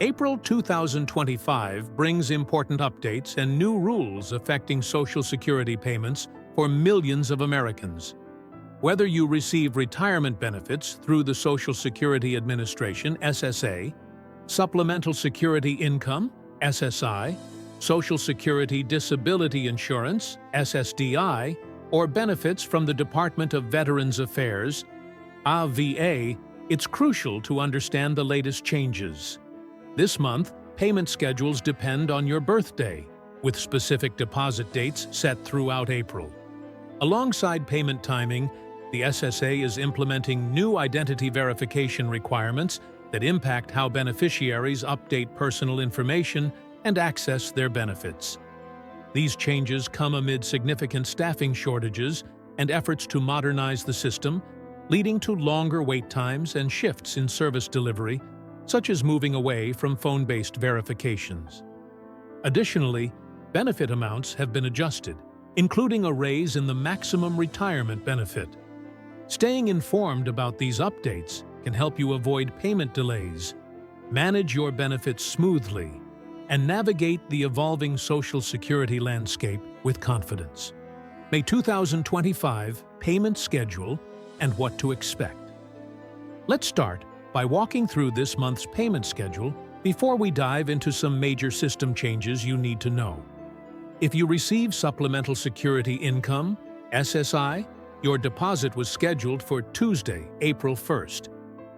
April 2025 brings important updates and new rules affecting Social Security payments for millions of Americans. Whether you receive retirement benefits through the Social Security Administration (SSA), Supplemental Security Income (SSI), Social Security Disability Insurance (SSDI), or benefits from the Department of Veterans Affairs (AVA), it's crucial to understand the latest changes. This month, payment schedules depend on your birthday, with specific deposit dates set throughout April. Alongside payment timing, the SSA is implementing new identity verification requirements that impact how beneficiaries update personal information and access their benefits. These changes come amid significant staffing shortages and efforts to modernize the system, leading to longer wait times and shifts in service delivery, such as moving away from phone-based verifications. Additionally, benefit amounts have been adjusted, including a raise in the maximum retirement benefit. Staying informed about these updates can help you avoid payment delays, manage your benefits smoothly, and navigate the evolving Social Security landscape with confidence. May 2025 payment schedule and what to expect. Let's start by walking through this month's payment schedule before we dive into some major system changes you need to know. If you receive Supplemental Security Income, SSI, your deposit was scheduled for Tuesday, April 1st.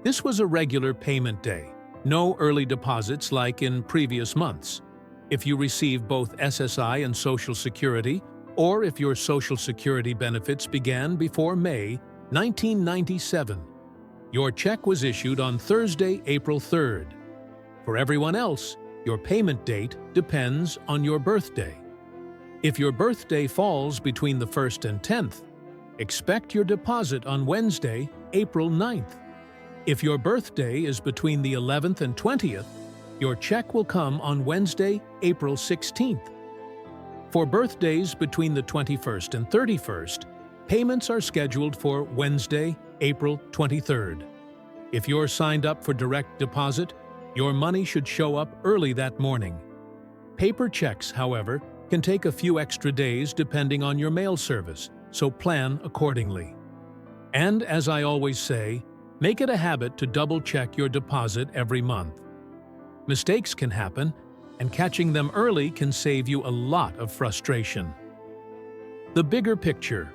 This was a regular payment day, no early deposits like in previous months. If you receive both SSI and Social Security, or if your Social Security benefits began before May 1997, your check was issued on Thursday, April 3rd. For everyone else, your payment date depends on your birthday. If your birthday falls between the 1st and 10th, expect your deposit on Wednesday, April 9th. If your birthday is between the 11th and 20th, your check will come on Wednesday, April 16th. For birthdays between the 21st and 31st, payments are scheduled for Wednesday, April 23rd. If you're signed up for direct deposit, your money should show up early that morning. Paper checks, however, can take a few extra days depending on your mail service, so plan accordingly. And as I always say, make it a habit to double-check your deposit every month. Mistakes can happen, and catching them early can save you a lot of frustration. The bigger picture.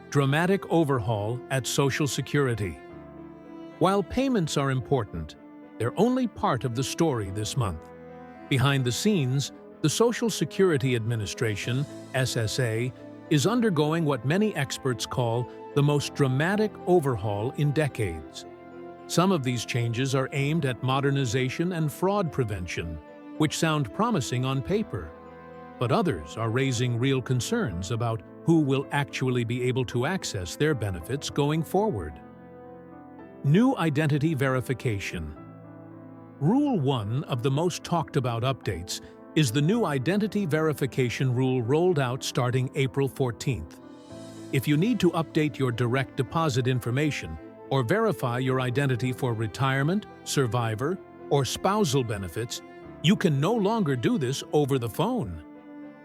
Dramatic overhaul at Social Security. While payments are important, they're only part of the story this month. Behind the scenes, the Social Security Administration, SSA, is undergoing what many experts call the most dramatic overhaul in decades. Some of these changes are aimed at modernization and fraud prevention, which sound promising on paper, but others are raising real concerns about who will actually be able to access their benefits going forward. New identity verification. Rule 1 of the most talked about updates is the new identity verification rule rolled out starting April 14th. If you need to update your direct deposit information or verify your identity for retirement, survivor, or spousal benefits, you can no longer do this over the phone.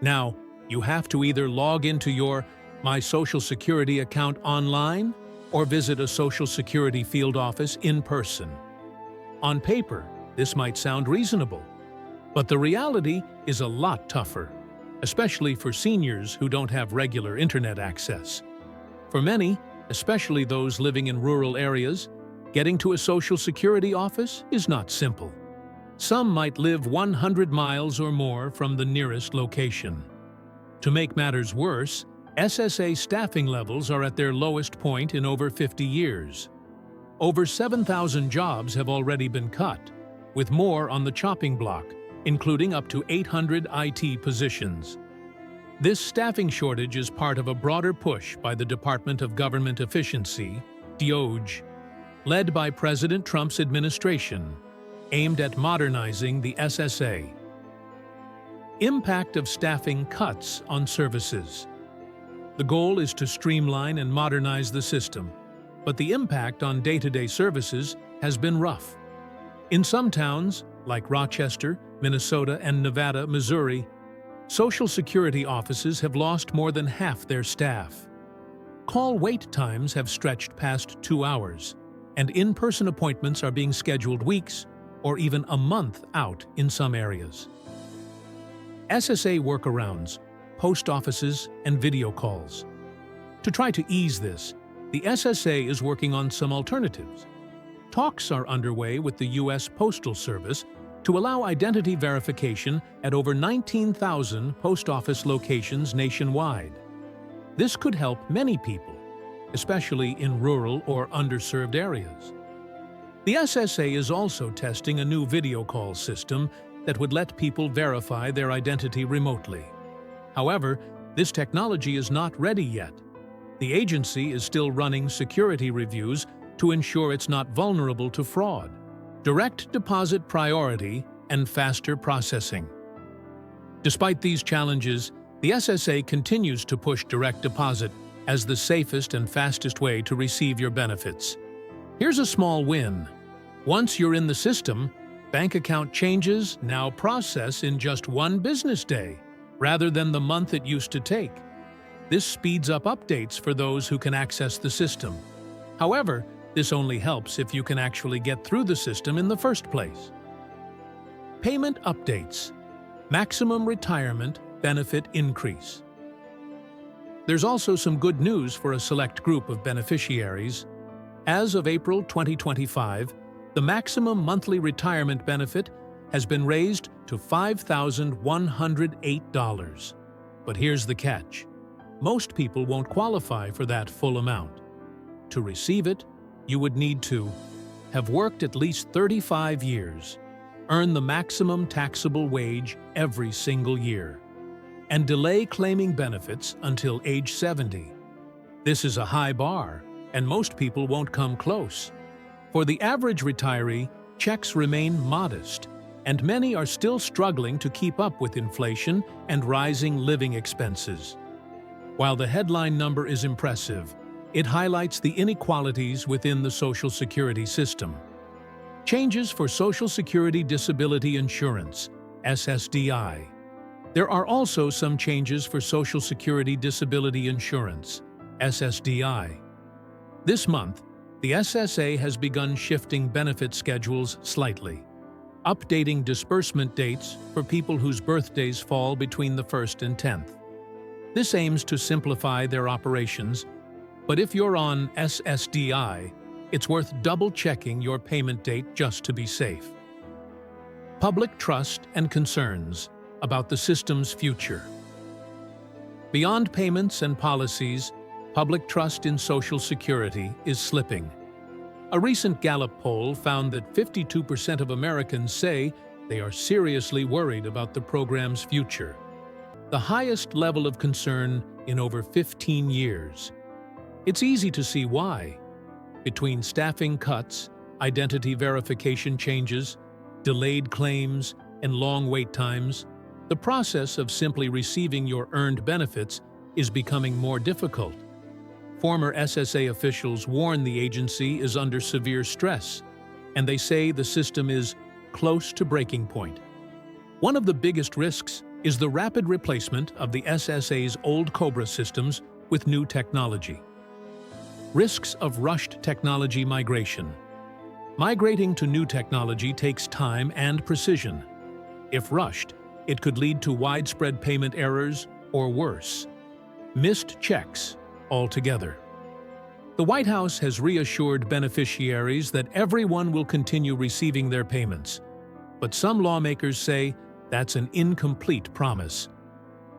Now, you have to either log into your My Social Security account online or visit a Social Security field office in person. On paper, this might sound reasonable, but the reality is a lot tougher, especially for seniors who don't have regular internet access. For many, especially those living in rural areas, getting to a Social Security office is not simple. Some might live 100 miles or more from the nearest location. To make matters worse, SSA staffing levels are at their lowest point in over 50 years. Over 7,000 jobs have already been cut, with more on the chopping block, including up to 800 IT positions. This staffing shortage is part of a broader push by the Department of Government Efficiency, DOGE, led by President Trump's administration, aimed at modernizing the SSA. Impact of staffing cuts on services. The goal is to streamline and modernize the system, but the impact on day-to-day services has been rough. In some towns, like Rochester, Minnesota, and Nevada, Missouri, Social Security offices have lost more than half their staff. Call wait times have stretched past 2 hours, and in-person appointments are being scheduled weeks or even a month out in some areas. SSA workarounds, post offices, and video calls. To try to ease this, the SSA is working on some alternatives. Talks are underway with the U.S. Postal Service to allow identity verification at over 19,000 post office locations nationwide. This could help many people, especially in rural or underserved areas. The SSA is also testing a new video call system that would let people verify their identity remotely. However, this technology is not ready yet. The agency is still running security reviews to ensure it's not vulnerable to fraud. Direct deposit priority, and faster processing. Despite these challenges, the SSA continues to push direct deposit as the safest and fastest way to receive your benefits. Here's a small win. Once you're in the system, bank account changes now process in just 1 business day, rather than the month it used to take. This speeds up updates for those who can access the system. However, this only helps if you can actually get through the system in the first place. Payment updates. Maximum retirement benefit increase. There's also some good news for a select group of beneficiaries. As of April 2025, the maximum monthly retirement benefit has been raised to $5,108. But here's the catch. Most people won't qualify for that full amount. To receive it, you would need to have worked at least 35 years, earn the maximum taxable wage every single year, and delay claiming benefits until age 70. This is a high bar, and most people won't come close. For the average retiree, checks remain modest, and many are still struggling to keep up with inflation and rising living expenses. While the headline number is impressive, it highlights the inequalities within the Social Security system. Changes for Social Security Disability Insurance, SSDI. There are also some changes for Social Security Disability Insurance, SSDI. This month, the SSA has begun shifting benefit schedules slightly, updating disbursement dates for people whose birthdays fall between the 1st and 10th. This aims to simplify their operations, but if you're on SSDI, it's worth double-checking your payment date just to be safe. Public trust and concerns about the system's future. Beyond payments and policies, public trust in Social Security is slipping. A recent Gallup poll found that 52% of Americans say they are seriously worried about the program's future, the highest level of concern in over 15 years. It's easy to see why. Between staffing cuts, identity verification changes, delayed claims, and long wait times, the process of simply receiving your earned benefits is becoming more difficult. Former SSA officials warn the agency is under severe stress, and they say the system is close to breaking point. One of the biggest risks is the rapid replacement of the SSA's old COBRA systems with new technology. Risks of rushed technology migration. Migrating to new technology takes time and precision. If rushed, it could lead to widespread payment errors or worse, missed checks altogether. The White House has reassured beneficiaries that everyone will continue receiving their payments, but some lawmakers say that's an incomplete promise.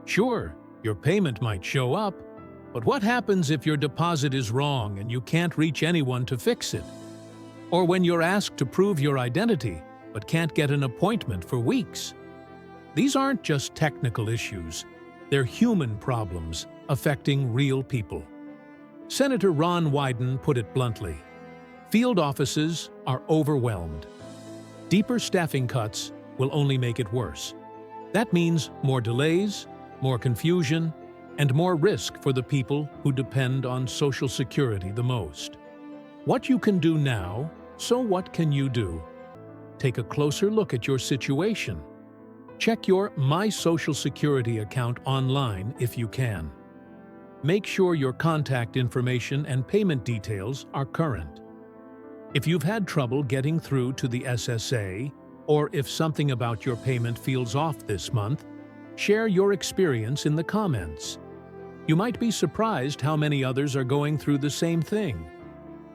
Sure, your payment might show up, but what happens if your deposit is wrong and you can't reach anyone to fix it? Or when you're asked to prove your identity but can't get an appointment for weeks? These aren't just technical issues, they're human problems affecting real people. Senator Ron Wyden put it bluntly, field offices are overwhelmed. Deeper staffing cuts will only make it worse. That means more delays, more confusion, and more risk for the people who depend on Social Security the most. What you can do now, so what can you do? take a closer look at your situation. Check your My Social Security account online if you can. Make sure your contact information and payment details are current. If you've had trouble getting through to the SSA, or if something about your payment feels off this month, share your experience in the comments. You might be surprised how many others are going through the same thing.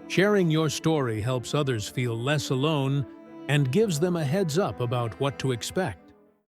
Sharing your story helps others feel less alone and gives them a heads up about what to expect.